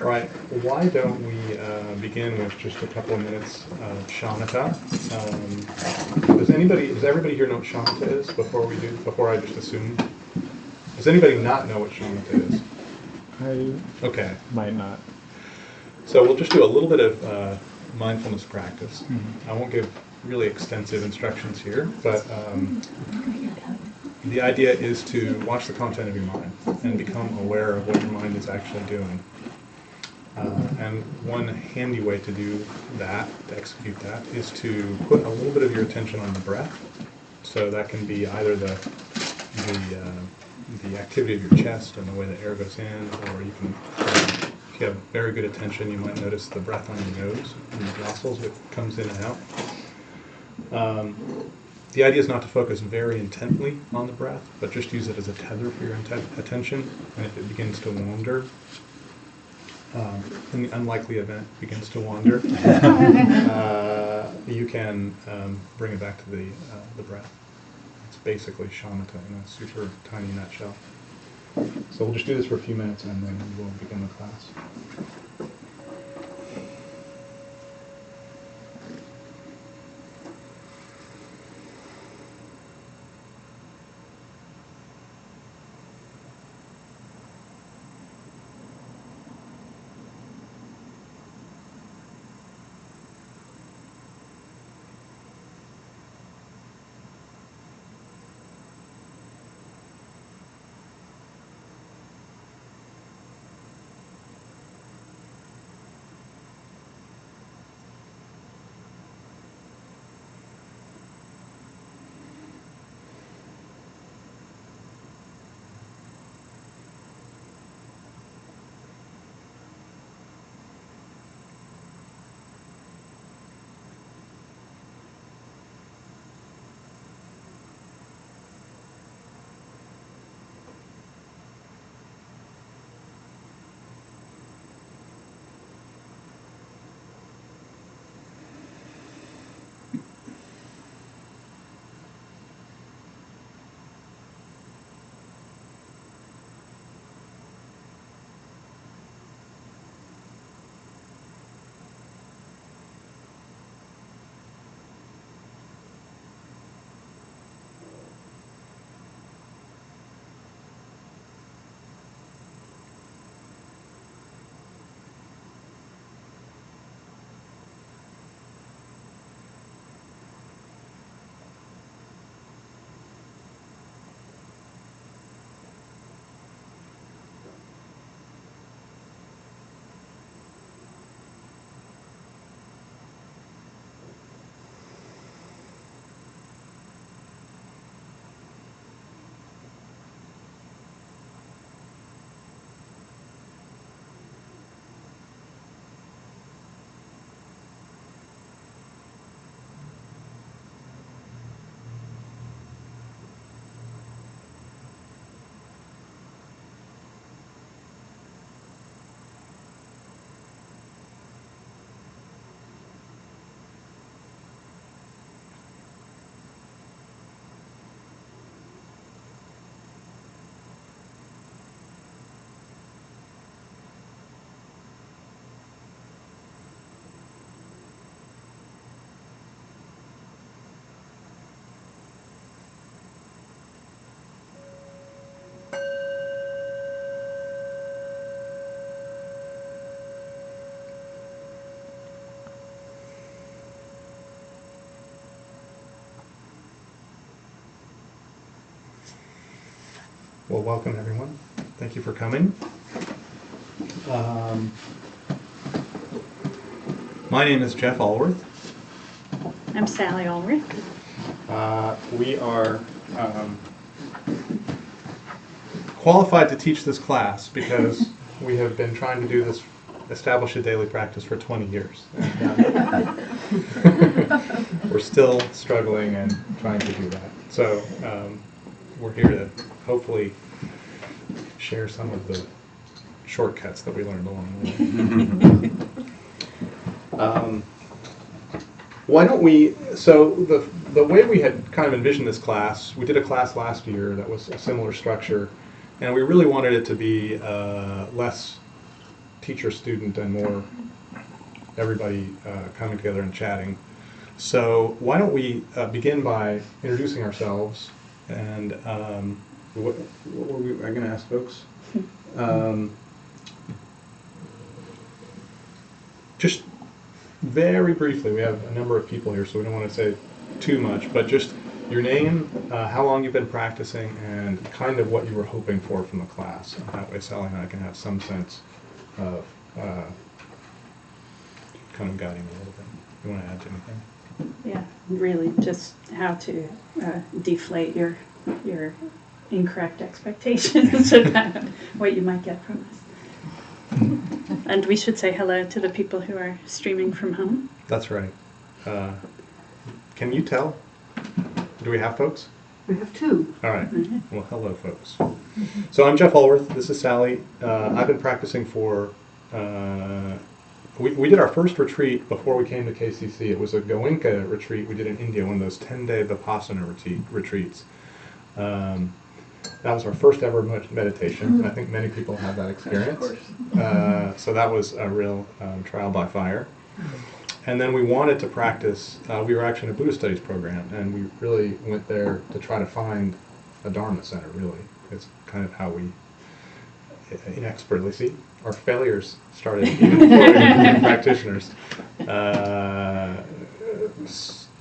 All right, why don't we begin with just a couple of minutes of shamatha? Does everybody here know what shamatha is before I just assume? Does anybody not know what shamatha is? I Okay, might not. so we'll just do a little bit of mindfulness practice. Mhm. I won't give really extensive instructions here, but the idea is to watch the content of your mind and become aware of what your mind is actually doing. And one handy way to do that, to execute that, is to put a little bit of your attention on the breath. So that can be either the activity of your chest and the way the air goes in, or you can, if you have very good attention, you might notice the breath on your nose and your nostrils that comes in and out. The idea is not to focus very intently on the breath, but just use it as a tether for your attention. And if it begins to wander, in the unlikely event it begins to wander, you can bring it back to the breath. It's basically shamatha in a super tiny nutshell. So we'll just do this for a few minutes and then we'll begin the class. Well, welcome everyone. Thank you for coming. My name is Jeff Alworth. I'm Sally Alworth. We are qualified to teach this class because we have been trying to do this, establish a daily practice for 20 years. And, we're still struggling and trying to do that. So we're here to hopefully share some of the shortcuts that we learned along the way. Why don't we, so the way we had kind of envisioned this class, we did a class last year that was a similar structure, and we really wanted it to be less teacher-student and more everybody coming together and chatting. So why don't we begin by introducing ourselves, and what were we going to ask folks? Just very briefly, we have a number of people here, so we don't want to say too much, but just your name, how long you've been practicing, and kind of what you were hoping for from the class. And that way Sally and I can have some sense of kind of guiding a little bit. You want to add to anything? Yeah, really just how to deflate your incorrect expectations about what you might get from us. And we should say hello to the people who are streaming from home. That's right. Can you tell? Do we have folks? We have two. All right. Well, hello, folks. So I'm Jeff Alworth. This is Sally. I've been practicing for... We did our first retreat before we came to KCC. It was a Goenka retreat we did in India, one of those 10-day Vipassana retreats. That was our first ever meditation. I think many people have that experience. So that was a real trial by fire. And then we wanted to practice, we were actually in a Buddhist studies program, and we really went there to try to find a Dharma center, really. It's kind of how we inexpertly see. Our failures started even before we became practitioners.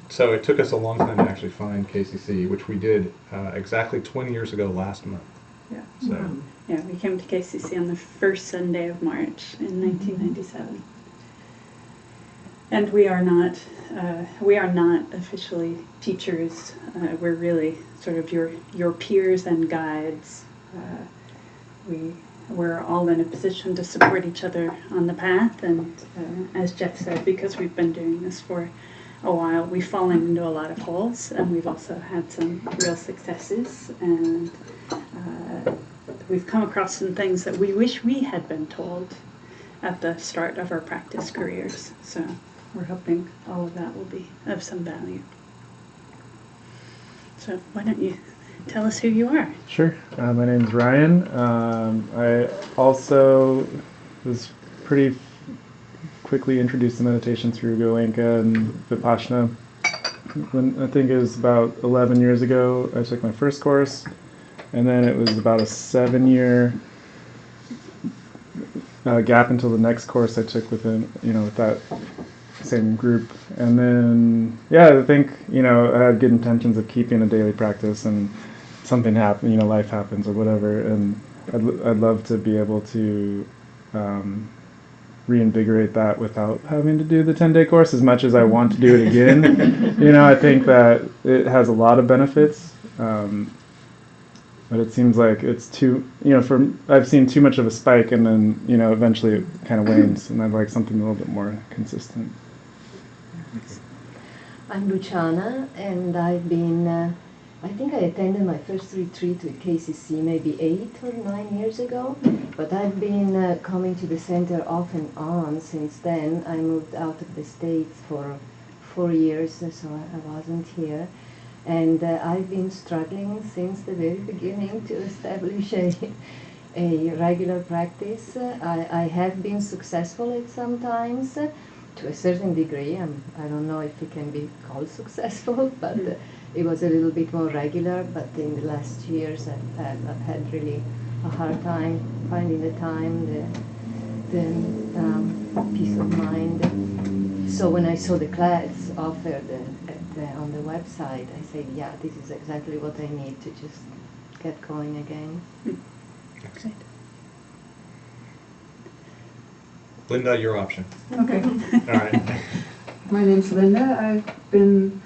So it took us a long time to actually find KCC, which we did exactly 20 years ago last month. Yeah. So. Yeah, we came to KCC on the first Sunday of March in 1997. And we are not officially teachers. We're really sort of your peers and guides. We're all in a position to support each other on the path, and as Jeff said, because we've been doing this for a while, we've fallen into a lot of holes, and we've also had some real successes, and we've come across some things that we wish we had been told at the start of our practice careers. So we're hoping all of that will be of some value. So why don't you tell us who you are? Sure. My name's Ryan. I also was pretty quickly introduced to meditation through Goenka and Vipassana. When I think it was about 11 years ago, I took my first course, and then it was about a 7-year gap until the next course I took within, with that same group. And then, I think, I had good intentions of keeping a daily practice, and something happened, life happens or whatever, and I'd love to be able to reinvigorate that without having to do the 10-day course as much as I want to do it again. I think that it has a lot of benefits, but it seems like it's too, I've seen too much of a spike, and then, eventually it kind of wanes, and I'd like something a little bit more consistent. I'm Luciana, and I've been, I think I attended my first retreat with KCC maybe 8 or 9 years ago, but I've been coming to the center off and on since then. I moved out of the States for 4 years, so I wasn't here. And I've been struggling since the very beginning to establish a regular practice. I have been successful at some times, to a certain degree. I don't know if it can be called successful, but it was a little bit more regular. But in the last years, I've had really a hard time finding the time, the peace of mind. So when I saw the class offered on the website, I said, yeah, this is exactly what I need to just get going again. Great. Linda, your option. Okay. All right. My name's Linda. I've been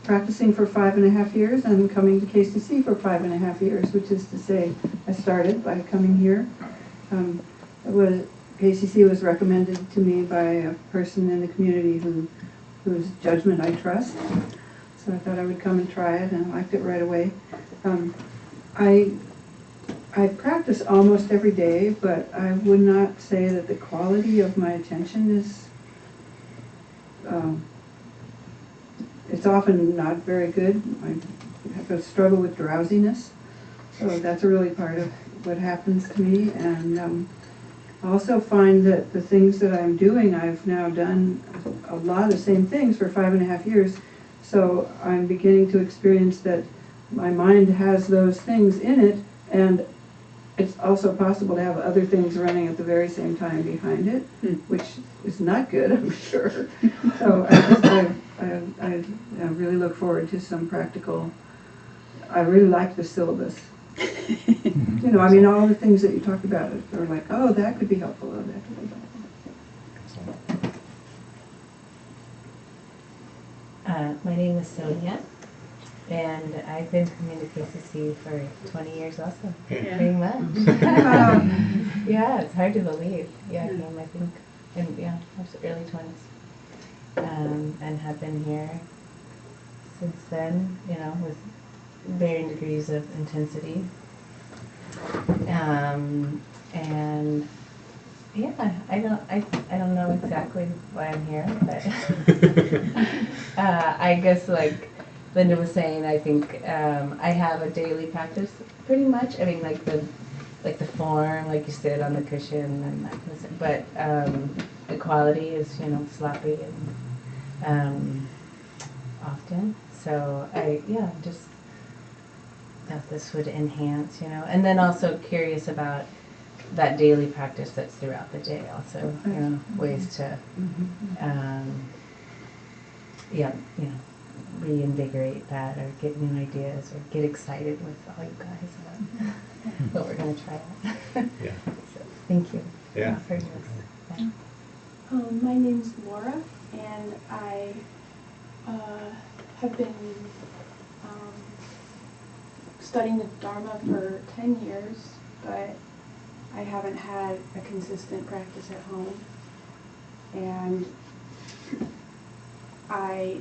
practicing for 5.5 years and coming to KCC for 5.5 years, which is to say I started by coming here. KCC was recommended to me by a person in the community whose judgment I trust. So I thought I would come and try it, and I liked it right away. I practice almost every day, but I would not say that the quality of my attention is, it's often not very good. I have a struggle with drowsiness, so that's a really part of what happens to me. And also find that the things that I'm doing, I've now done a lot of the same things for 5.5 years. So I'm beginning to experience that my mind has those things in it, and it's also possible to have other things running at the very same time behind it, which is not good, I'm sure. So I really look forward to some practical, I really like the syllabus. You know, I mean, all the things that you talked about are like, oh, that could be helpful, oh, that could be helpful. My name is Sonia, and I've been coming to KCC for 20 years also, pretty much. Yeah, it's hard to believe. Yeah, I came, I think, I was early 20s, and have been here since then, you know, with varying degrees of intensity. And yeah, I don't know exactly why I'm here, but I guess like Linda was saying, I think I have a daily practice pretty much. I mean, like the form, like you sit on the cushion and that kind of stuff. But the quality is, you know, sloppy and often. So I just thought this would enhance, you know, and then also curious about that daily practice that's throughout the day also, you know, ways to, reinvigorate that or get new ideas or get excited with all you guys about what we're going to try out. Yeah. So, thank you. Yeah. For this. Yeah. My name's Laura, and I have been studying the Dharma for 10 years, but I haven't had a consistent practice at home. And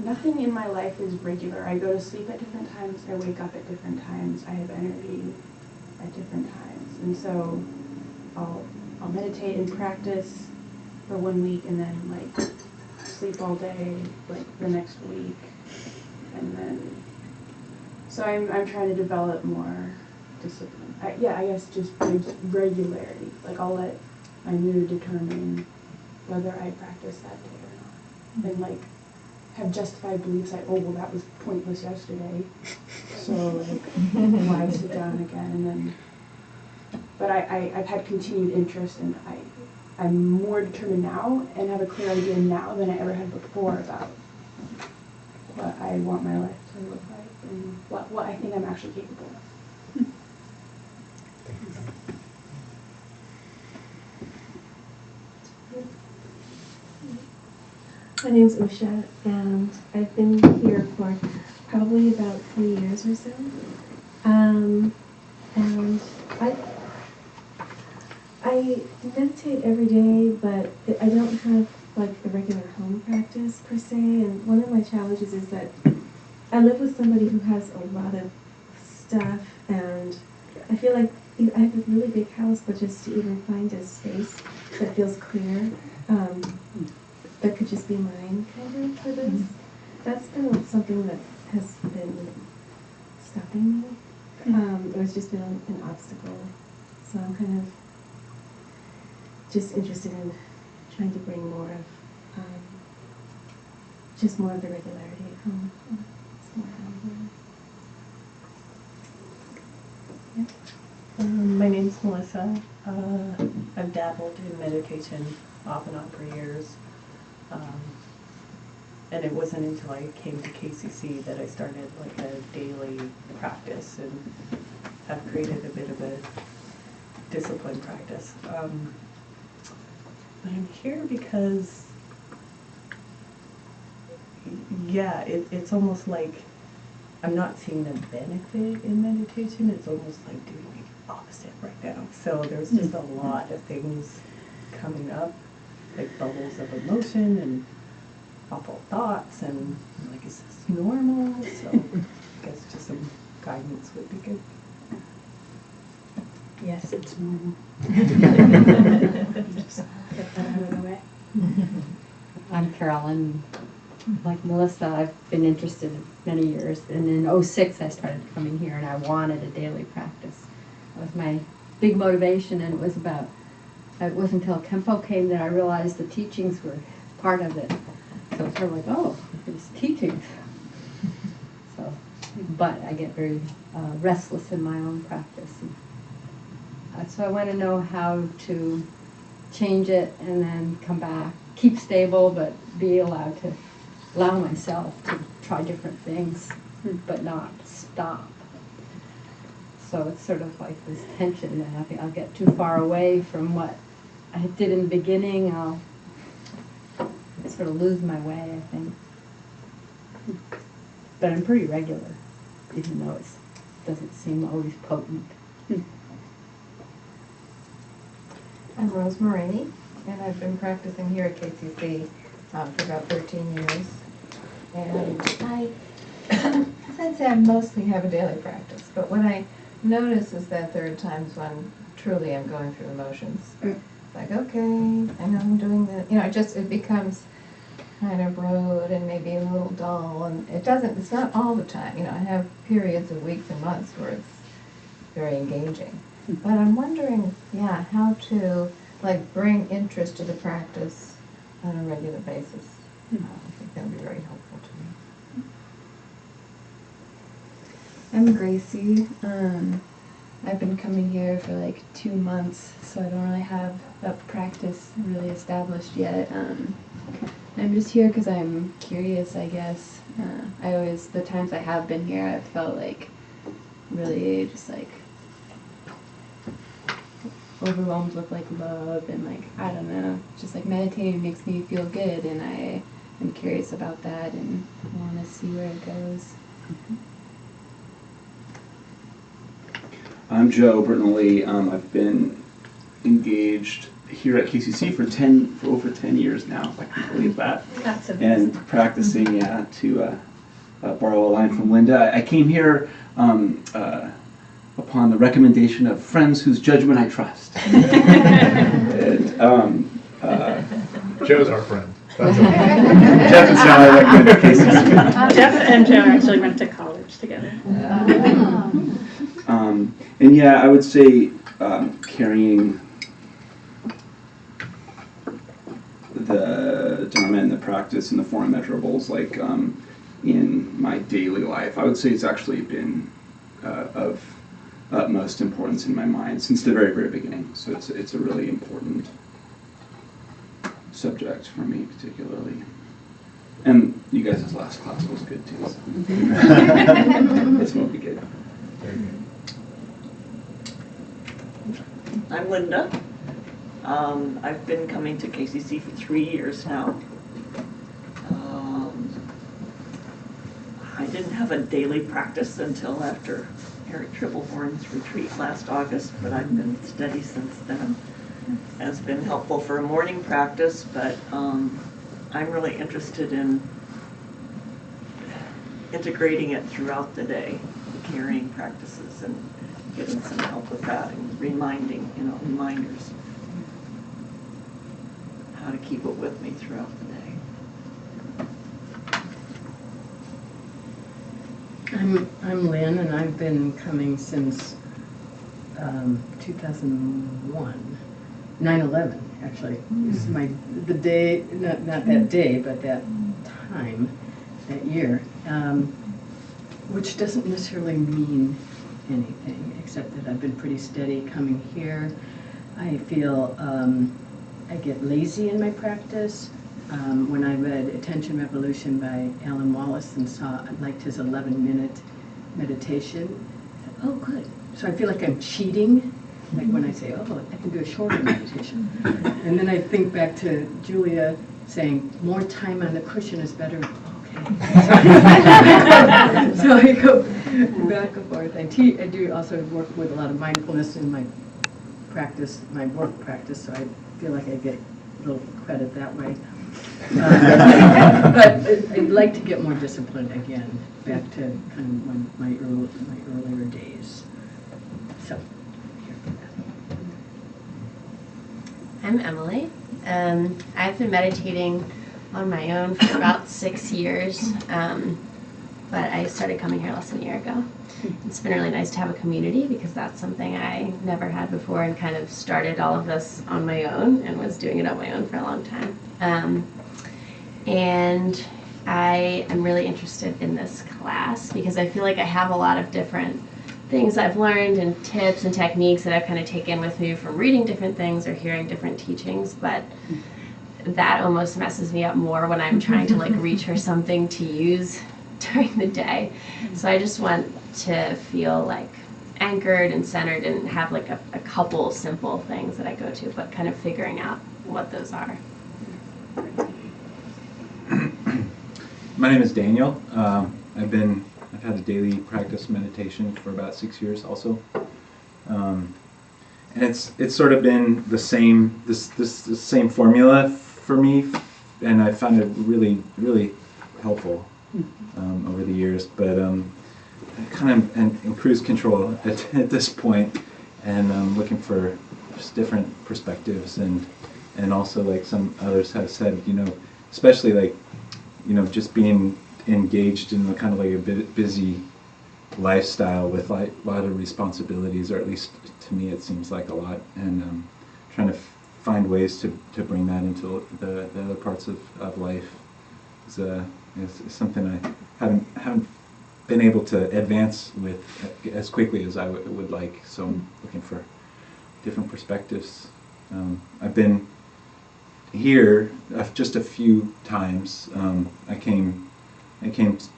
nothing in my life is regular. I go to sleep at different times, I wake up at different times, I have energy at different times. And so I'll meditate and practice for 1 week and then like sleep all day like the next week. And then, so I'm trying to develop more discipline. I guess just regularity. Like I'll let my mood determine whether I practice that day or not. And like have justified beliefs like, oh well, that was pointless yesterday, so like why sit down again? And then, but I've had continued interest, and I'm more determined now and have a clear idea now than I ever had before about what I want my life to look like and what I think I'm actually capable of. My name's Usha, and I've been here for probably about 3 years or so. And I meditate every day, but I don't have like a regular home practice per se. And one of my challenges is that I live with somebody who has a lot of stuff, and I feel like I have a really big house, but just to even find a space that feels clear, that could just be mine, kind of, for this. That's been something that has been stopping me. It's just been an obstacle. So I'm kind of just interested in trying to bring more of, just more of the regularity at home. It's more helpful. My name's Melissa. I've dabbled in meditation off and on for years. And it wasn't until I came to KCC that I started like a daily practice and have created a bit of a disciplined practice. But I'm here because, yeah, it's almost like I'm not seeing the benefit in meditation. It's almost like doing the opposite right now. So there's just a lot of things coming up, like bubbles of emotion and awful thoughts, and I'm like, is this normal? So I guess just some guidance would be good. Yes, it's normal. Just get that out of the way. I'm Carolyn. Like Melissa, I've been interested in many years, and in '06 I started coming here, and I wanted a daily practice. That was my big motivation, and it was about it wasn't until Kempo came that I realized the teachings were part of it. So it's sort of like, oh, it's teachings. So, but I get very restless in my own practice. And, so I want to know how to change it and then come back, keep stable, but be allowed to allow myself to try different things, but not stop. So it's sort of like this tension that I think I'll get too far away from what I did in the beginning. I'll sort of lose my way, I think. But I'm pretty regular, even though it doesn't seem always potent. I'm Rose Morini, and I've been practicing here at KCC for about 13 years. And I'd say I mostly have a daily practice, but what I notice is that there are times when truly I'm going through the motions. It's like, okay, I know I'm doing that. It becomes kind of rote and maybe a little dull, and it's not all the time. I have periods of weeks and months where it's very engaging. But I'm wondering, how to bring interest to the practice on a regular basis. I think that would be very helpful to me. I'm Gracie. I've been coming here for 2 months, so I don't really have a practice really established yet. I'm just here because I'm curious, I guess. The times I have been here, I've felt really just overwhelmed with love and I don't know, just meditating makes me feel good, and I am curious about that and want to see where it goes. I'm Joe Bertinelli. I've been engaged here at KCC for over 10 years now, if I can believe that. That's amazing. And practicing, to borrow a line from Linda. I came here upon the recommendation of friends whose judgment I trust. Joe's our friend. Jeff and Sally recommended KCC. Jeff and Joe actually went to college together. And I would say carrying the Dharma and the practice and the four measurables in my daily life, I would say it's actually been of utmost importance in my mind since the very, very beginning. So it's a really important subject for me particularly. And you guys' last class was good too. So. This won't be good. I'm Linda. I've been coming to KCC for 3 years now. I didn't have a daily practice until after Eric Tribblehorn's retreat last August, but I've been steady since then. It's been helpful for a morning practice, but I'm really interested in integrating it throughout the day, the carrying practices, and getting some help with that, and reminders how to keep it with me throughout the day. I'm Lynn, and I've been coming since 2001, 9/11 actually. This is the day, not that day, but that time, that year, which doesn't necessarily mean anything, except that I've been pretty steady coming here. I feel I get lazy in my practice. When I read Attention Revolution by Alan Wallace and liked his 11-minute meditation, I thought, oh, good. So I feel like I'm cheating, when I say, oh, I can do a shorter meditation. And then I think back to Julia saying, more time on the cushion is better. Okay. So I go back and forth. I do also work with a lot of mindfulness in my practice, my work practice, so I feel like I get a little credit that way. But I'd like to get more disciplined again, back to kind of my earlier days. So, here for that. I'm Emily. I've been meditating on my own for about 6 years. but I started coming here less than a year ago. It's been really nice to have a community because that's something I never had before, and kind of started all of this on my own and was doing it on my own for a long time. And I am really interested in this class because I feel like I have a lot of different things I've learned and tips and techniques that I've kind of taken with me from reading different things or hearing different teachings, but that almost messes me up more when I'm trying to like reach for something to use during the day. So I just want to feel like anchored and centered and have like a couple simple things that I go to, but kind of figuring out what those are. My name is Daniel. I've had a daily practice meditation for about 6 years also. And it's sort of been the same same formula for me, and I found it really, really helpful over the years. But kind of in cruise control at this point, and looking for just different perspectives, and also like some others have said, especially like, just being engaged in the kind of like a busy lifestyle with like a lot of responsibilities, or at least to me it seems like a lot, and trying to find ways to bring that into the other parts of life is something I haven't been able to advance with as quickly as I would like. So I'm looking for different perspectives. I've been here just a few times. I came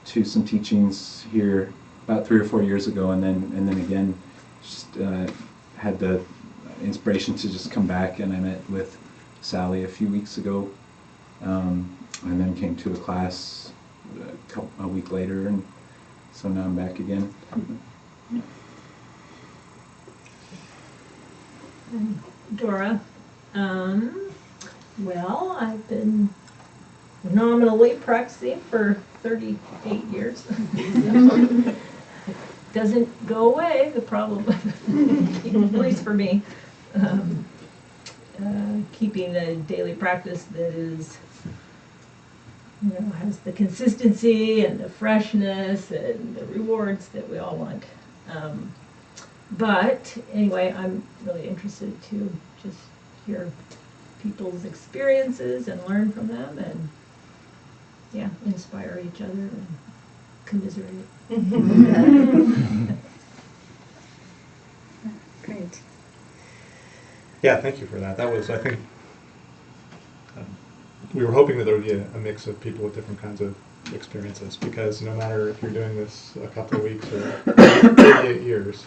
to some teachings here about 3 or 4 years ago, and then again, just had the inspiration to just come back, and I met with Sally a few weeks ago, and then came to a class a week later, and so now I'm back again. Dora. Well, I've been nominally practicing for 38 years. Doesn't go away, the problem, at least for me. Keeping a daily practice that is, has the consistency and the freshness and the rewards that we all want. But anyway, I'm really interested to just hear people's experiences and learn from them, and inspire each other and commiserate. Great. Yeah, thank you for that. That was, I think, we were hoping that there would be a mix of people with different kinds of experiences, because no matter if you're doing this a couple of weeks or 38 years,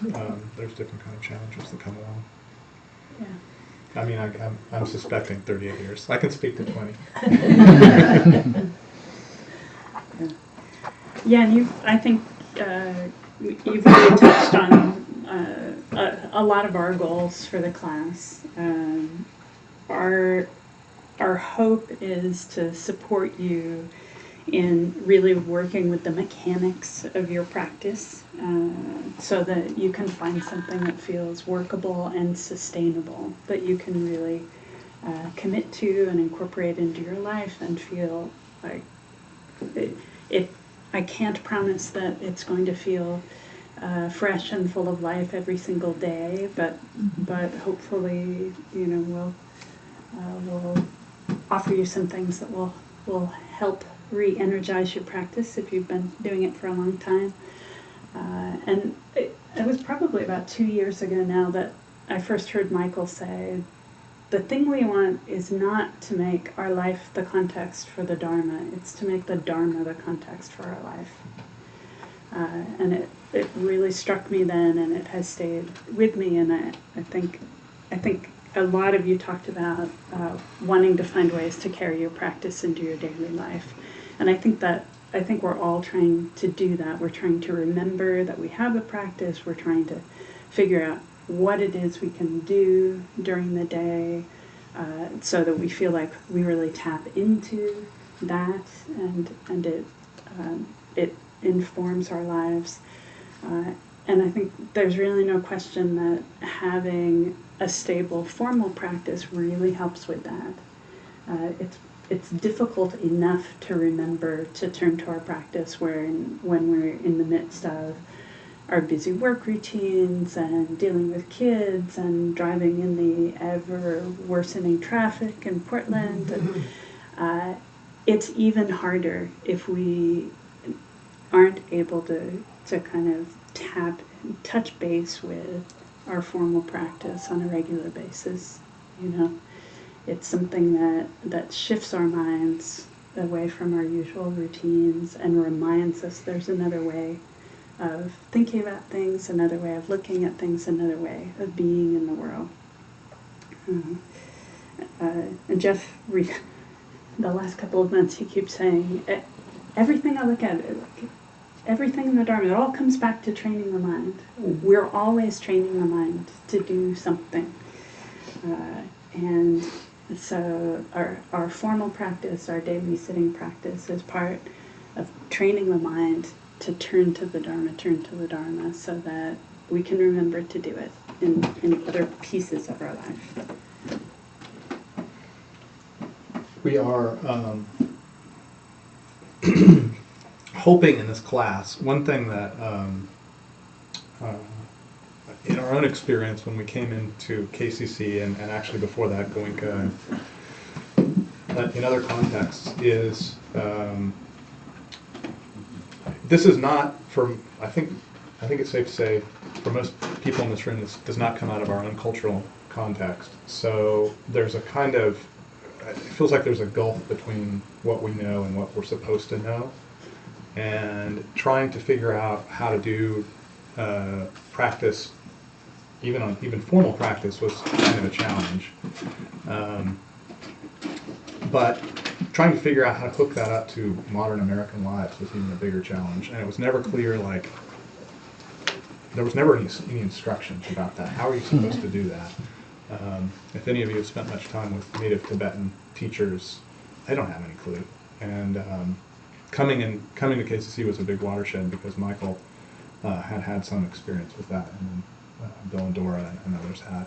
there's different kind of challenges that come along. Yeah. I mean, I'm suspecting 38 years. I can speak to 20. Yeah, and I think you've really touched on a lot of our goals for the class. Our hope is to support you in really working with the mechanics of your practice, so that you can find something that feels workable and sustainable, that you can really commit to and incorporate into your life and feel like I can't promise that it's going to feel fresh and full of life every single day, but hopefully, we'll offer you some things that will help re-energize your practice if you've been doing it for a long time. And it was probably about 2 years ago now that I first heard Michael say, the thing we want is not to make our life the context for the Dharma, it's to make the Dharma the context for our life. And it really struck me then, and it has stayed with me, and I think a lot of you talked about wanting to find ways to carry your practice into your daily life. And I think we're all trying to do that. We're trying to remember that we have a practice. We're trying to figure out what it is we can do during the day, so that we feel like we really tap into that, and it informs our lives. And I think there's really no question that having a stable formal practice really helps with that. it's difficult enough to remember to turn to our practice when we're in the midst of our busy work routines and dealing with kids and driving in the ever worsening traffic in Portland. And, it's even harder if we aren't able to kind of touch base with our formal practice on a regular basis. You know, it's something that shifts our minds away from our usual routines and reminds us there's another way of thinking about things, another way of looking at things, another way of being in the world. And Jeff, the last couple of months, he keeps saying, everything I look at, everything in the Dharma, it all comes back to training the mind. We're always training the mind to do something. And so our formal practice, our daily sitting practice, is part of training the mind to turn to the Dharma, so that we can remember to do it in other pieces of our life. We are hoping in this class, one thing that in our own experience when we came into KCC and actually before that Goenka and in other contexts is this is not from, I think it's safe to say for most people in this room, this does not come out of our own cultural context. So there's a kind of, it feels like there's a gulf between what we know and what we're supposed to know, and trying to figure out how to do practice, even formal practice, was kind of a challenge. But trying to figure out how to hook that up to modern American lives was even a bigger challenge, and it was never clear, like, there was never any instructions about that. How are you supposed to do that? If any of you have spent much time with native Tibetan teachers, they don't have any clue. And coming to KCC was a big watershed because Michael had some experience with that, and then Bill and Dora and others had.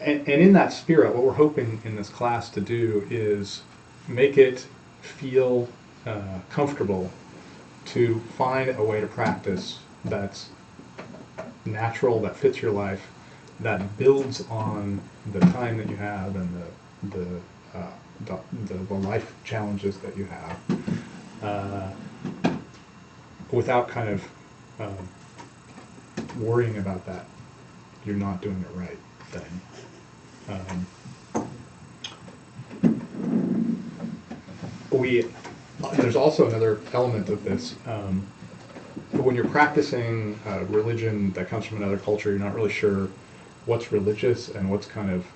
And in that spirit, what we're hoping in this class to do is make it feel comfortable to find a way to practice that's natural, that fits your life, that builds on the time that you have and the life challenges that you have, without kind of worrying about that you're not doing it right thing. There's also another element of this. When you're practicing religion that comes from another culture, you're not really sure what's religious and what's kind of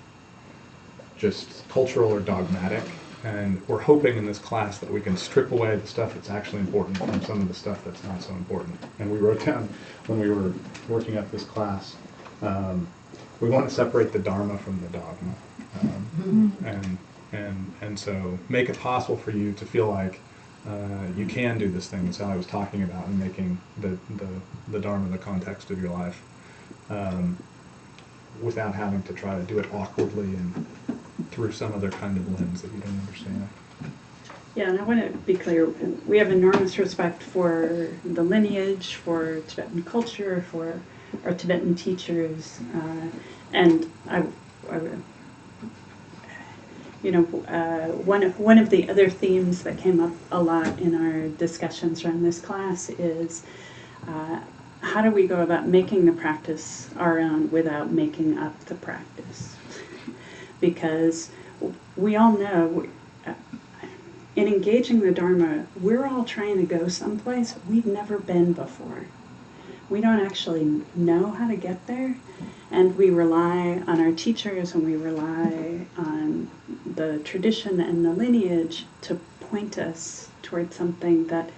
just cultural or dogmatic. And we're hoping in this class that we can strip away the stuff that's actually important from some of the stuff that's not so important. And we wrote down when we were working up this class, we want to separate the Dharma from the dogma, and so make it possible for you to feel like you can do this thing that Sally was talking about, and making the Dharma the context of your life, without having to try to do it awkwardly and through some other kind of lens that you don't understand. Yeah, and I want to be clear, we have enormous respect for the lineage, for Tibetan culture, for our Tibetan teachers, and one of the other themes that came up a lot in our discussions around this class is how do we go about making the practice our own without making up the practice? Because we all know, in engaging the Dharma, we're all trying to go someplace we've never been before. We don't actually know how to get there, and we rely on our teachers and we rely on the tradition and the lineage to point us towards something that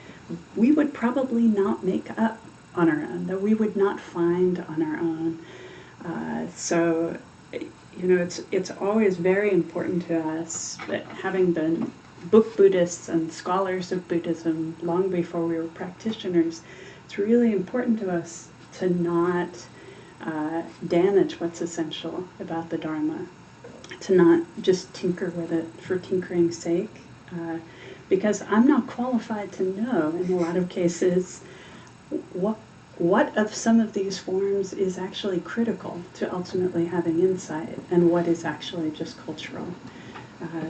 we would probably not make up on our own, that we would not find on our own. So, it's always very important to us that, having been book Buddhists and scholars of Buddhism long before we were practitioners, it's really important to us to not damage what's essential about the Dharma. to not just tinker with it for tinkering's sake, because I'm not qualified to know in a lot of cases what of some of these forms is actually critical to ultimately having insight and what is actually just cultural.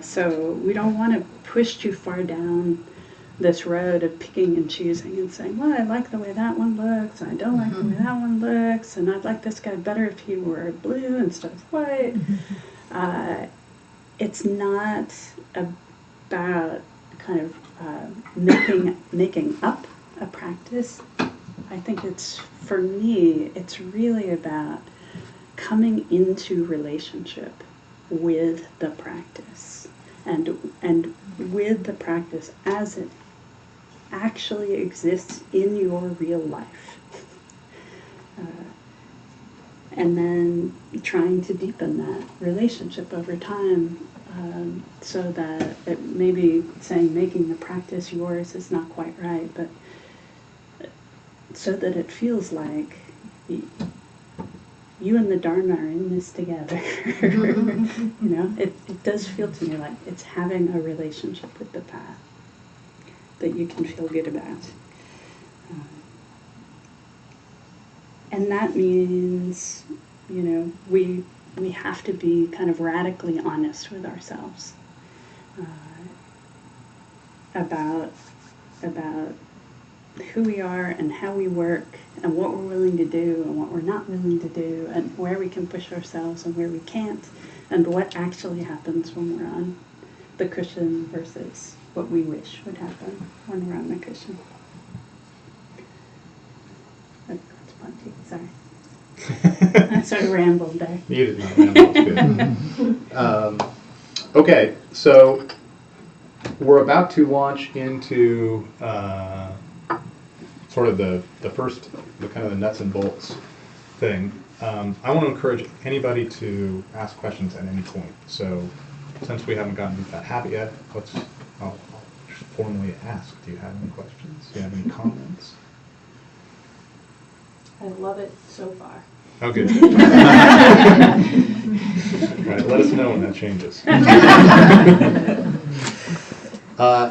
So we don't want to push too far down this road of picking and choosing and saying, well, I like the way that one looks, and I don't like the way that one looks, and I'd like this guy better if he were blue instead of white. It's not about kind of making up a practice. I think for me, it's really about coming into relationship with the practice and with the practice as it actually exists in your real life. And then trying to deepen that relationship over time, so that it maybe saying making the practice yours is not quite right, but so that it feels like you and the Dharma are in this together. It does feel to me like it's having a relationship with the path that you can feel good about. And that means, we have to be kind of radically honest with ourselves about who we are and how we work and what we're willing to do and what we're not willing to do and where we can push ourselves and where we can't and what actually happens when we're on the cushion versus what we wish would happen when we're on the cushion. That's plenty, sorry. I sort of rambled there. You did not ramble, it's good. Okay, so we're about to launch into sort of the kind of the nuts and bolts thing. I want to encourage anybody to ask questions at any point. So since we haven't gotten to that habit yet, I'll formally ask, do you have any questions? Do you have any comments? I love it so far. Oh, good. All right, let us know when that changes.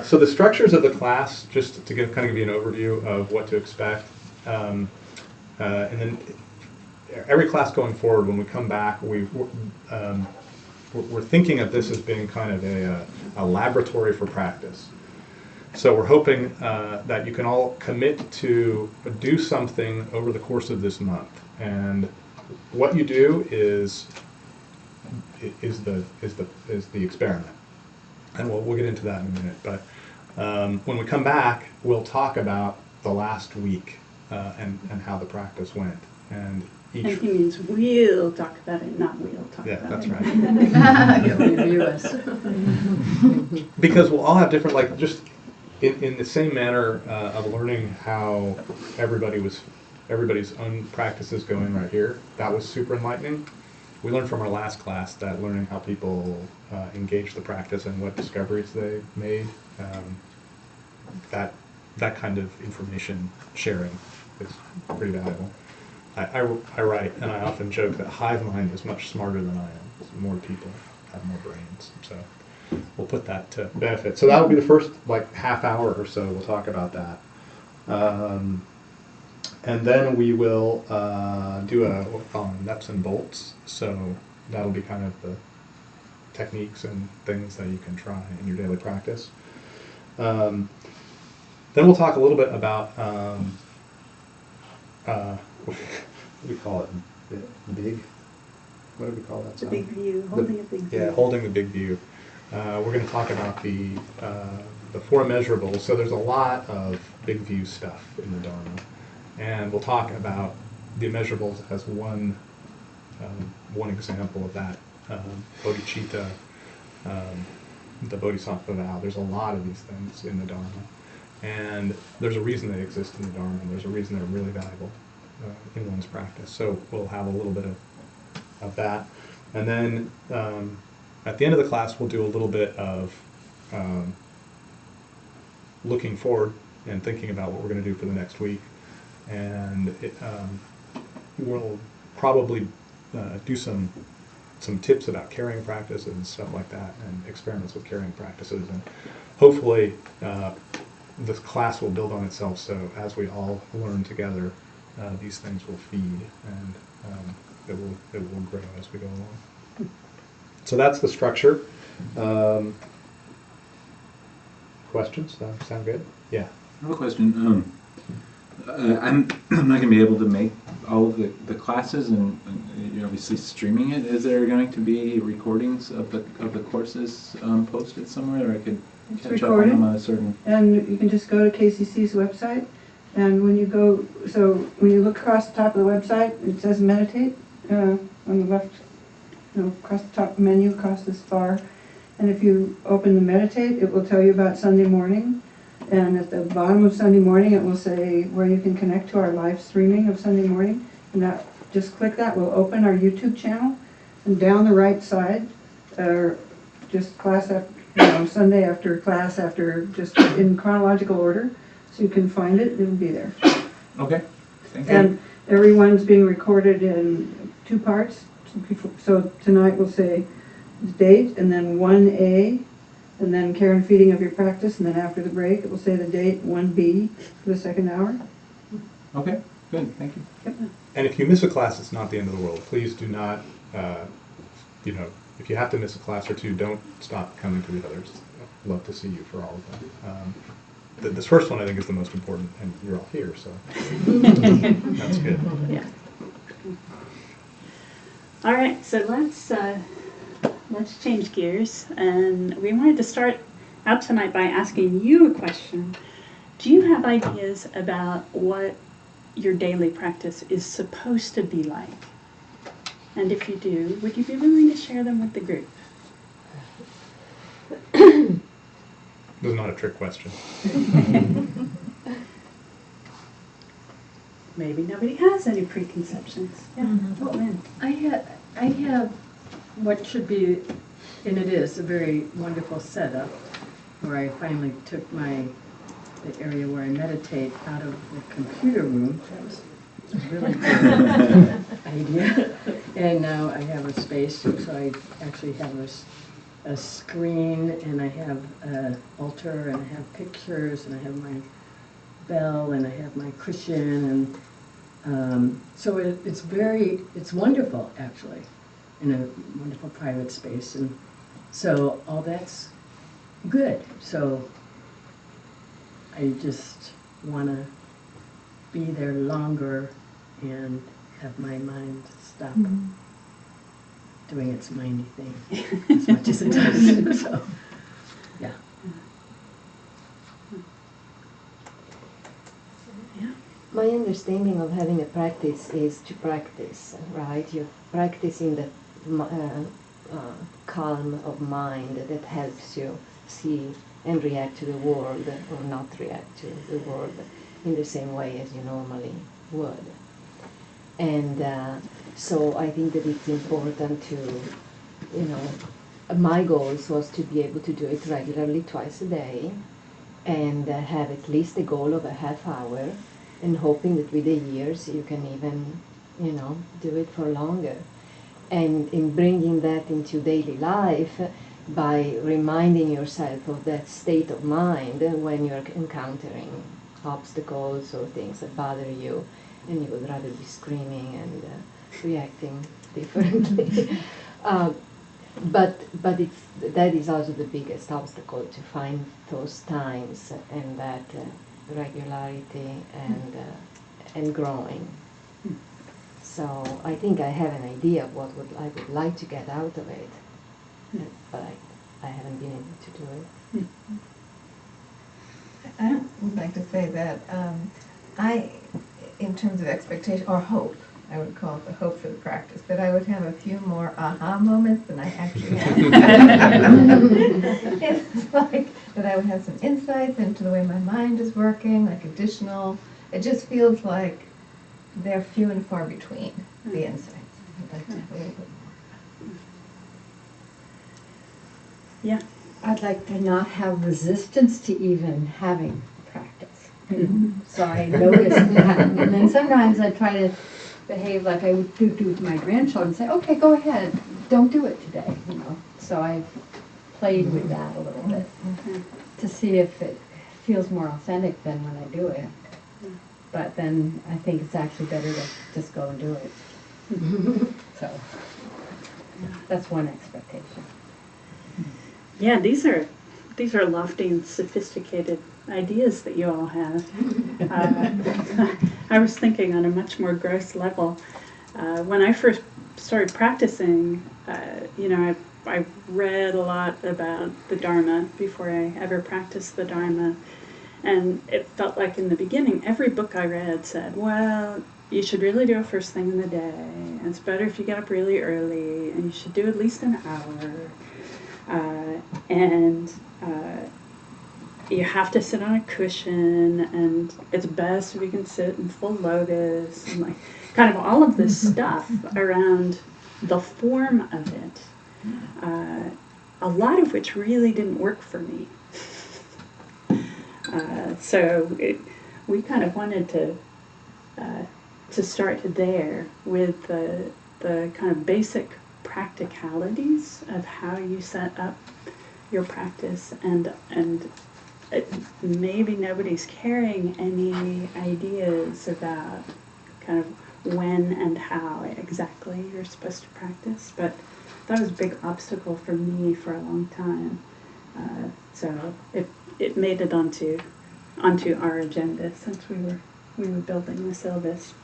So the structures of the class, just to kind of give you an overview of what to expect, and then every class going forward, when we come back, we're thinking of this as being kind of a laboratory for practice. So we're hoping that you can all commit to do something over the course of this month, and what you do is the experiment. And we'll get into that in a minute. But when we come back, we'll talk about the last week and how the practice went. And he means we'll talk about it, not we'll talk about it. Yeah, that's right. You'll review us. Because we'll all have different, just in the same manner of learning how everybody's own practice is going right here. That was super enlightening. We learned from our last class that learning how people engage the practice and what discoveries they made, that kind of information sharing is pretty valuable. I write, and I often joke that hive mind is much smarter than I am. So more people have more brains, so we'll put that to benefit. So that'll be the first half hour or so. We'll talk about that. And then we will do what we call nuts and bolts. So that'll be kind of the techniques and things that you can try in your daily practice. Then we'll talk a little bit about what do we call it? Big? What do we call that? The big view, holding a big view. Yeah, holding the big view. We're going to talk about the four measurables. So there's a lot of big view stuff in the Dharma. And we'll talk about the immeasurables as one example of that. Bodhicitta, the Bodhisattva vow. There's a lot of these things in the Dharma. And there's a reason they exist in the Dharma, and there's a reason they're really valuable in one's practice. So we'll have a little bit of that. And then at the end of the class, we'll do a little bit of looking forward and thinking about what we're going to do for the next week. And we'll probably do some some tips about carrying practices and stuff like that, and experiments with carrying practices. And hopefully this class will build on itself, so as we all learn together, these things will feed, and it will grow as we go along. So that's the structure. Questions? Sound good? Yeah. I have a question. I'm not going to be able to make all of the classes, and you're obviously streaming it. Is there going to be recordings of the courses posted somewhere, or I could catch up on them on a certain? And you can just go to KCC's website, and when you look across the top of the website, it says meditate on the left, across the top menu, across this bar. And if you open the meditate, it will tell you about Sunday morning. And at the bottom of Sunday morning, it will say where you can connect to our live streaming of Sunday morning. And just click that will open our YouTube channel. And down the right side, just class after, Sunday after class after, just in chronological order. So you can find it, it'll be there. Okay, thank you. And everyone's being recorded in 2 parts. So tonight we'll say the date, and then 1A, and then care and feeding of your practice, and then after the break it will say the date, 1B, for the second hour. Okay, good, thank you. Yep. And if you miss a class, it's not the end of the world. Please do not, if you have to miss a class or two, don't stop coming to the others. I'd love to see you for all of them. This first one I think is the most important, and you're all here, so that's good. Yeah. All right, so let's change gears, and we wanted to start out tonight by asking you a question. Do you have ideas about what your daily practice is supposed to be like? And if you do, would you be willing to share them with the group? This is not a trick question. Maybe nobody has any preconceptions. Yeah. Lynn. I have what should be, and it is a very wonderful setup, where I finally took the area where I meditate out of the computer room. That was a really good idea. And now I have a space, so I actually have a screen, and I have an altar, and I have pictures, and I have my bell, and I have my cushion, and so it's wonderful, actually, in a wonderful private space, and so all that's good. So I just want to be there longer and have my mind stop doing its mindy thing as much as it does. So, yeah. My understanding of having a practice is to practice, right? You're practicing the calm of mind that helps you see and react to the world, or not react to the world in the same way as you normally would. And so I think that it's important to, my goals was to be able to do it regularly twice a day, and have at least a goal of a half hour, and hoping that with the years you can even, do it for longer. And in bringing that into daily life, by reminding yourself of that state of mind when you're encountering obstacles or things that bother you, and you would rather be screaming and reacting differently. But that is also the biggest obstacle, to find those times and that regularity and growing. So I think I have an idea of what I would like to get out of it, but I haven't been able to do it. I would like to say that in terms of expectation or hope, I would call it the hope for the practice, that I would have a few more aha moments than I actually have. It's like that I would have some insights into the way my mind is working, like additional, it just feels like they're few and far between, the insights. I'd like to have a little bit more. Yeah. I'd like to not have resistance to even having practice. So I notice that. And then sometimes I try to behave like I would do with my grandchildren, say, okay, go ahead, don't do it today, you know. So I've played with that a little bit to see if it feels more authentic than when I do it. But then I think it's actually better to just go and do it. So that's one expectation. Yeah, these are lofty and sophisticated ideas that you all have. I was thinking on a much more gross level. When I first started practicing, I read a lot about the Dharma before I ever practiced the Dharma. And it felt like in the beginning, every book I read said, well, you should really do it first thing in the day. And it's better if you get up really early, and you should do at least an hour. You have to sit on a cushion, and it's best if you can sit in full lotus, and like kind of all of this stuff around the form of it. A lot of which really didn't work for me. We kind of wanted to start there with the kind of basic practicalities of how you set up your practice, and maybe nobody's carrying any ideas about kind of when and how exactly you're supposed to practice, but that was a big obstacle for me for a long time. So it made it onto our agenda since we were building the syllabus.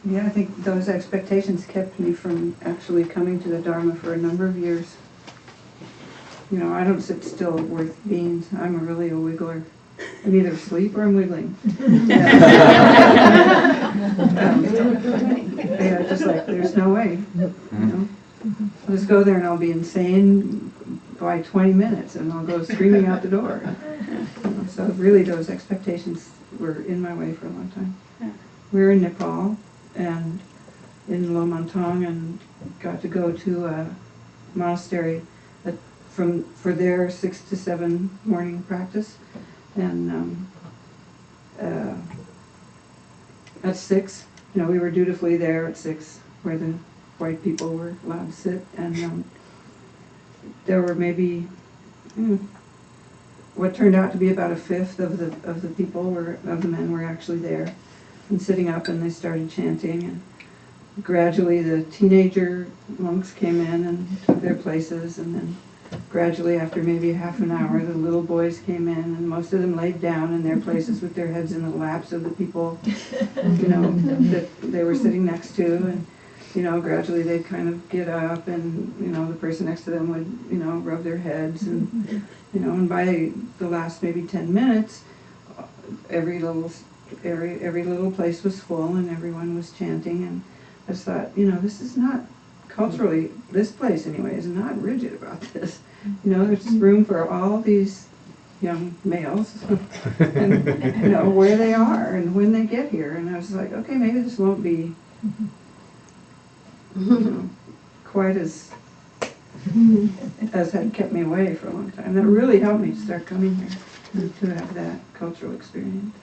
Yeah, I think those expectations kept me from actually coming to the Dharma for a number of years. You know, I don't sit still worth beans. I'm really a wiggler. I'm either asleep or I'm wiggling. Yeah, just like, there's no way, you know. I'll just go there and I'll be insane by 20 minutes and I'll go screaming out the door. So really those expectations were in my way for a long time. We were in Nepal and in Lomontong and got to go to a monastery for their 6 to 7 morning practice. And at 6, you know, we were dutifully there at 6 where the white people were allowed to sit, and there were maybe what turned out to be about a fifth of the men were actually there and sitting up, and they started chanting, and gradually the teenager monks came in and took their places, and then gradually after maybe half an hour the little boys came in, and most of them laid down in their places with their heads in the laps of the people, you know, that they were sitting next to, and you know, gradually they'd kind of get up, and you know, the person next to them would, you know, rub their heads, and you know, and by the last maybe 10 minutes, every little place was full, and everyone was chanting, and I just thought, you know, this is not culturally, this place anyway is not rigid about this. You know, there's room for all these young males, and you know, where they are and when they get here, and I was like, okay, maybe this won't be quite as had kept me away for a long time. That really helped me to start coming here, to have that cultural experience.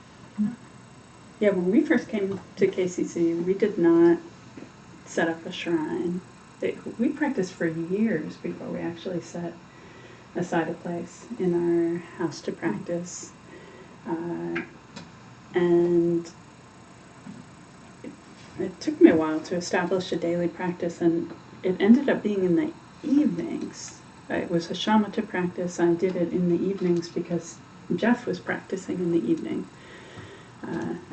Yeah, when we first came to KCC, we did not set up a shrine. We practiced for years before we actually set aside a place in our house to practice. And it took me a while to establish a daily practice, and it ended up being in the evenings. It was a shamatha practice. I did it in the evenings because Jeff was practicing in the evening.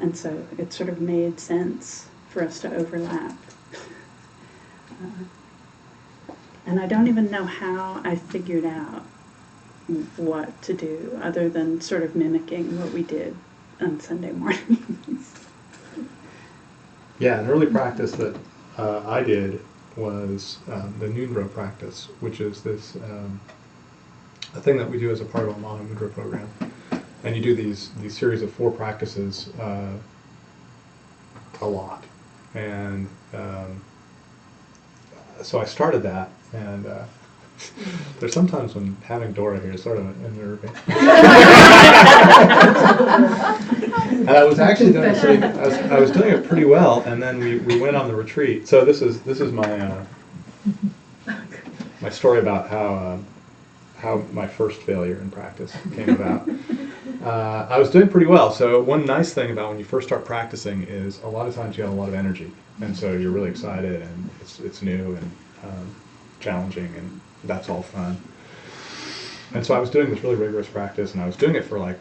And so it sort of made sense for us to overlap. And I don't even know how I figured out what to do other than sort of mimicking what we did on Sunday mornings. Yeah, an early practice that I did was the Nundra practice, which is this a thing that we do as a part of a Mana Mudra program. And you do these series of 4 practices a lot. And so I started that, and there's sometimes when having Dora here is sort of unnerving. And I was actually doing I was doing it pretty well, and then we went on the retreat. So this is my my story about how my first failure in practice came about. I was doing pretty well. So one nice thing about when you first start practicing is a lot of times you have a lot of energy, and so you're really excited, and it's new and challenging, and that's all fun. And so I was doing this really rigorous practice, and I was doing it for like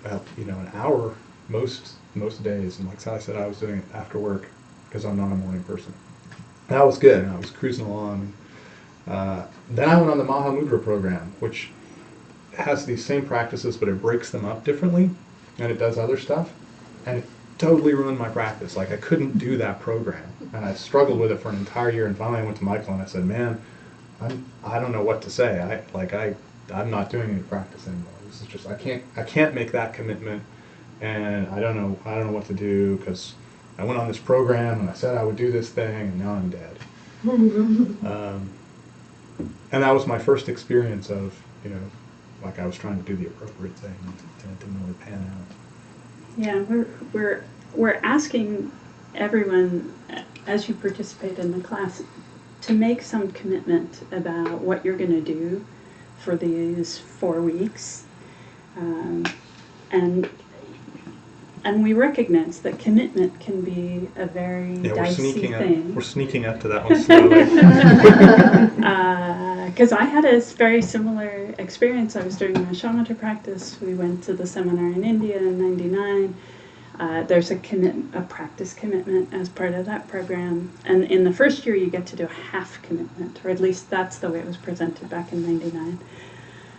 an hour most days. And like I said, I was doing it after work because I'm not a morning person. And that was good, and I was cruising along. Then I went on the Mahamudra program, which has these same practices, but it breaks them up differently, and it does other stuff, and it totally ruined my practice. Like I couldn't do that program, and I struggled with it for an entire year. And finally, I went to Michael and I said, "Man, I don't know what to say. I'm not doing any practice anymore. This is just I can't make that commitment, and I don't know what to do because I went on this program and I said I would do this thing, and now I'm dead." And that was my first experience of like I was trying to do the appropriate thing, and it didn't really pan out. Yeah, we're asking everyone as you participate in the class to make some commitment about what you're going to do for these 4 weeks, and we recognize that commitment can be a very dicey thing. We're sneaking up to that one slowly. Because I had a very similar experience. I was doing my shamatha practice. We went to the seminar in India in '99. There's a practice commitment as part of that program. And in the first year, you get to do a half commitment, or at least that's the way it was presented back in '99.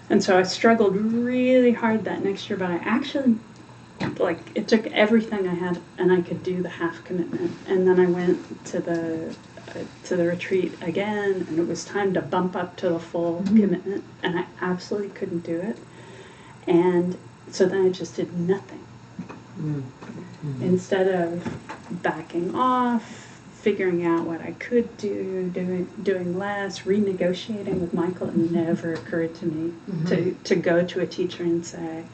And so I struggled really hard that next year, but I actually, it took everything I had, and I could do the half commitment. And then I went to the retreat again, and it was time to bump up to the full commitment, and I absolutely couldn't do it. And so then I just did nothing. Instead of backing off, figuring out what I could do, doing less, renegotiating with Michael, it never occurred to me to go to a teacher and say,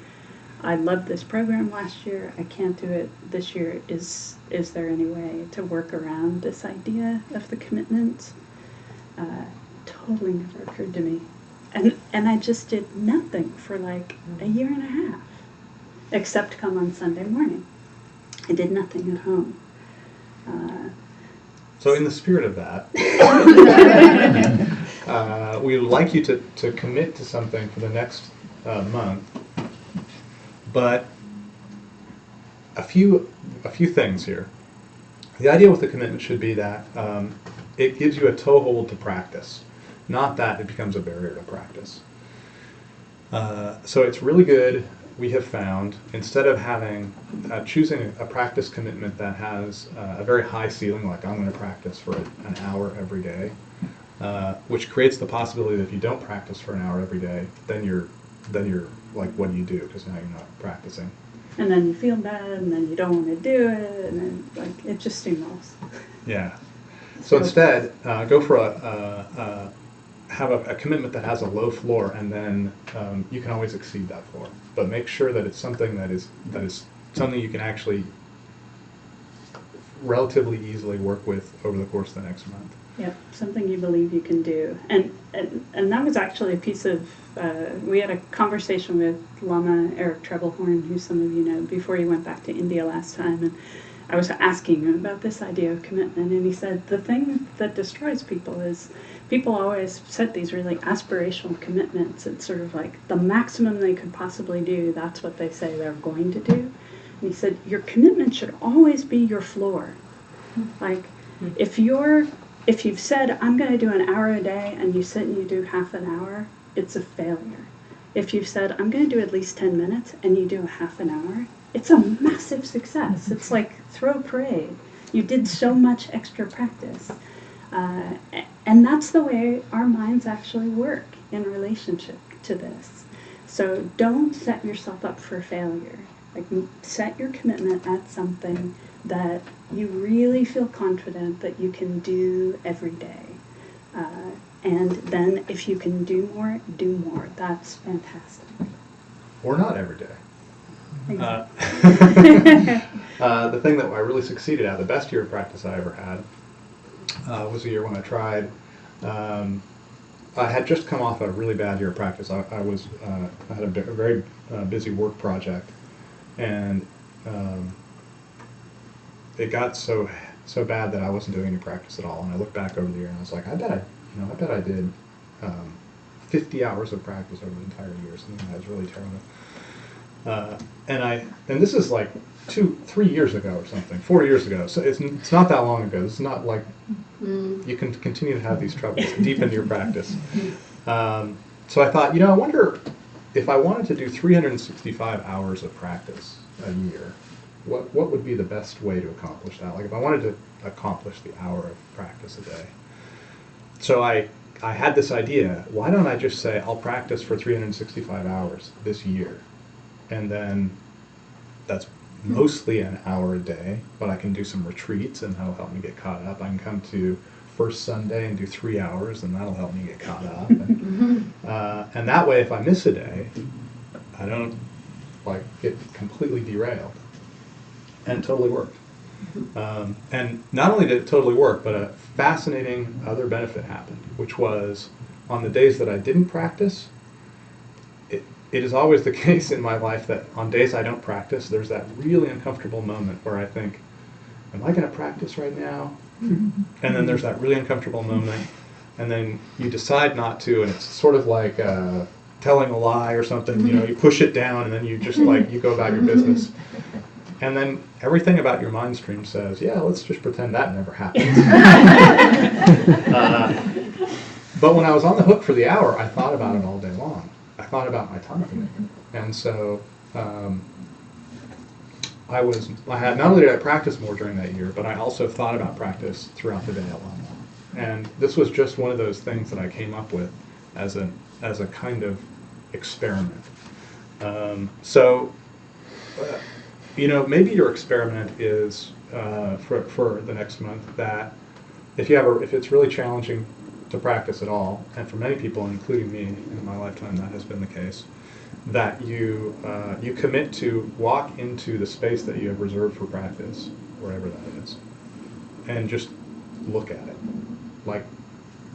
I loved this program last year, I can't do it this year. Is there any way to work around this idea of the commitment? Totally never occurred to me. And I just did nothing for like a year and a half, except come on Sunday morning. I did nothing at home. So in the spirit of that, we would like you to commit to something for the next month, but a few things here. The idea with the commitment should be that it gives you a toehold to practice, not that it becomes a barrier to practice. So it's really good, we have found, instead of choosing a practice commitment that has a very high ceiling, like I'm going to practice for an hour every day, which creates the possibility that if you don't practice for an hour every day, then you're like, what do you do? Because now you're not practicing. And then you feel bad, and then you don't want to do it, and then it just steamrolls. Yeah. So instead, go for have a commitment that has a low floor, and then you can always exceed that floor. But make sure that it's something that is something you can actually relatively easily work with over the course of the next month. Yep, something you believe you can do. And that was actually a piece of, we had a conversation with Lama Eric Trebelhorn, who some of you know, before he went back to India last time, and I was asking him about this idea of commitment, and he said the thing that destroys people is people always set these really aspirational commitments. It's sort of like the maximum they could possibly do, that's what they say they're going to do. And he said, your commitment should always be your floor. Like, if you've said, I'm going to do an hour a day, and you sit and you do half an hour, it's a failure. If you've said, I'm going to do at least 10 minutes, and you do a half an hour, it's a massive success. It's like throw a parade. You did so much extra practice. And that's the way our minds actually work in relationship to this. So don't set yourself up for failure. Like, set your commitment at something that you really feel confident that you can do every day. And then if you can do more, do more. That's fantastic. Or not every day. The thing that I really succeeded at, the best year of practice I ever had, was a year when I tried. I had just come off a really bad year of practice. I had a very busy work project, and it got so bad that I wasn't doing any practice at all. And I looked back over the year and I was like, I bet I did 50 hours of practice over the entire year. Something that was really terrible. And this is like 3 years ago or something, 4 years ago. So it's not that long ago. It's not like you can continue to have these troubles deep into your practice. So I thought, I wonder if I wanted to do 365 hours of practice a year, what would be the best way to accomplish that? Like if I wanted to accomplish the hour of practice a day. So I had this idea, why don't I just say I'll practice for 365 hours this year, and then that's mostly an hour a day, but I can do some retreats and that'll help me get caught up. I can come to first Sunday and do 3 hours and that'll help me get caught up. And that way if I miss a day, I don't get completely derailed. And it totally worked. And not only did it totally work, but a fascinating other benefit happened, which was on the days that I didn't practice, it is always the case in my life that on days I don't practice, there's that really uncomfortable moment where I think, am I going to practice right now? And then there's that really uncomfortable moment, and then you decide not to, and it's sort of like telling a lie or something. You push it down, and then you just you go about your business. And then everything about your mind stream says, yeah, let's just pretend that never happened. But when I was on the hook for the hour, I thought about it all day long. I thought about my time. And so I had, not only did I practice more during that year, but I also thought about practice throughout the day a lot more. And this was just one of those things that I came up with as a kind of experiment. Maybe your experiment is for the next month that if it's really challenging to practice at all, and for many people, including me in my lifetime, that has been the case, that you commit to walk into the space that you have reserved for practice, wherever that is, and just look at it.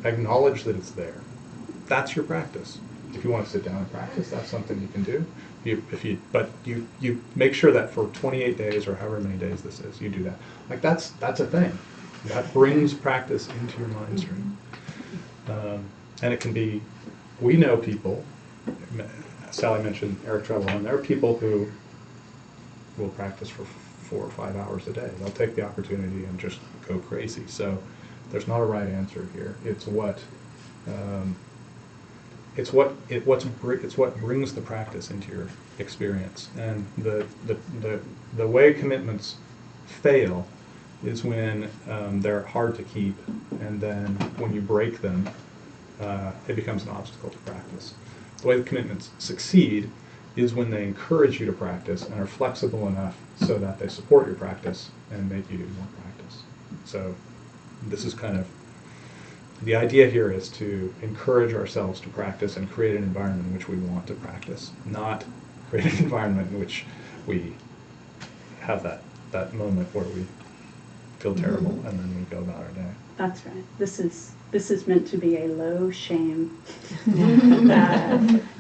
Acknowledge that it's there. That's your practice. If you want to sit down and practice, that's something you can do. But you make sure that for 28 days or however many days this is, you do that. That's a thing. That brings practice into your mind stream. And it can be, we know people, Sally mentioned Eric Treble, and there are people who will practice for 4 or 5 hours a day. They'll take the opportunity and just go crazy. So there's not a right answer here. It's what brings the practice into your experience. And the way commitments fail is when they're hard to keep, and then when you break them, it becomes an obstacle to practice. The way the commitments succeed is when they encourage you to practice and are flexible enough so that they support your practice and make you do more practice. So this is kind of, the idea here is to encourage ourselves to practice and create an environment in which we want to practice, not create an environment in which we have that moment where we feel terrible and then we go about our day. That's right. This is meant to be a low shame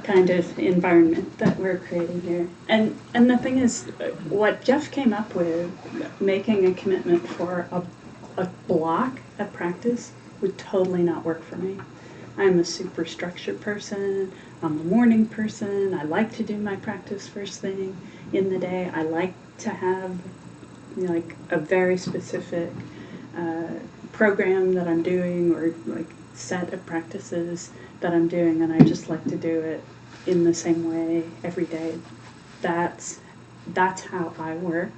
kind of environment that we're creating here. And the thing is, what Jeff came up with, making a commitment for a block of practice, would totally not work for me. I'm a super structured person. I'm a morning person. I like to do my practice first thing in the day. I like to have a very specific program that I'm doing, or set of practices that I'm doing, and I just like to do it in the same way every day. That's how I work.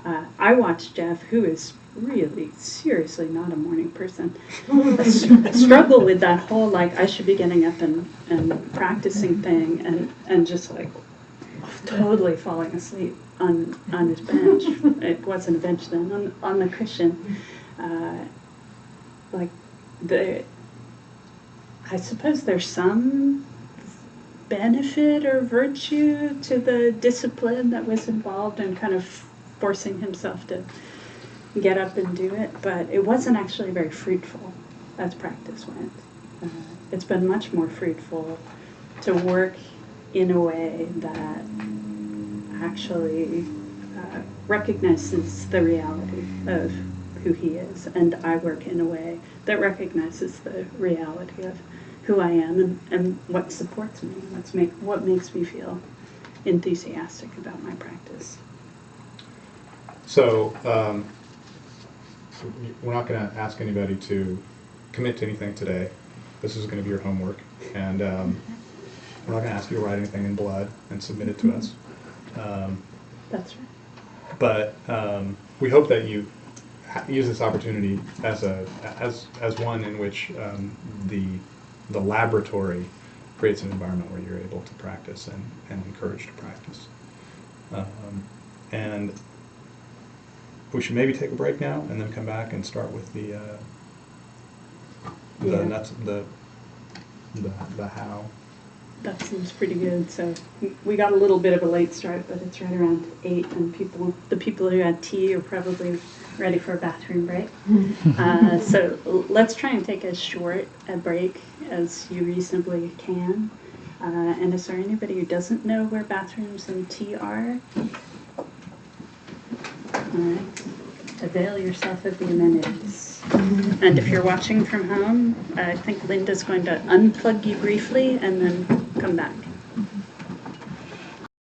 I watch Jeff, who is really seriously not a morning person, struggle with that whole I should be getting up and practicing thing, and just totally falling asleep on his bench. It wasn't a bench then, on the cushion. I suppose there's some benefit or virtue to the discipline that was involved in kind of forcing himself to get up and do it, but it wasn't actually very fruitful as practice went. It's been much more fruitful to work in a way that actually recognizes the reality of who he is, and I work in a way that recognizes the reality of who I am and what supports me, what makes me feel enthusiastic about my practice. So we're not going to ask anybody to commit to anything today. This is going to be your homework, and we're not going to ask you to write anything in blood and submit it to us. That's right. But we hope that you use this opportunity as one in which the laboratory creates an environment where you're able to practice and encouraged to practice. And we should maybe take a break now and then come back and start with the nuts, the how. That seems pretty good. So we got a little bit of a late start, but it's right around 8, and the people who had tea are probably ready for a bathroom break. So let's try and take as short a break as you reasonably can. And is there anybody who doesn't know where bathrooms and tea are? All right. Avail yourself of the amenities. And if you're watching from home, I think Linda's going to unplug you briefly and then come back.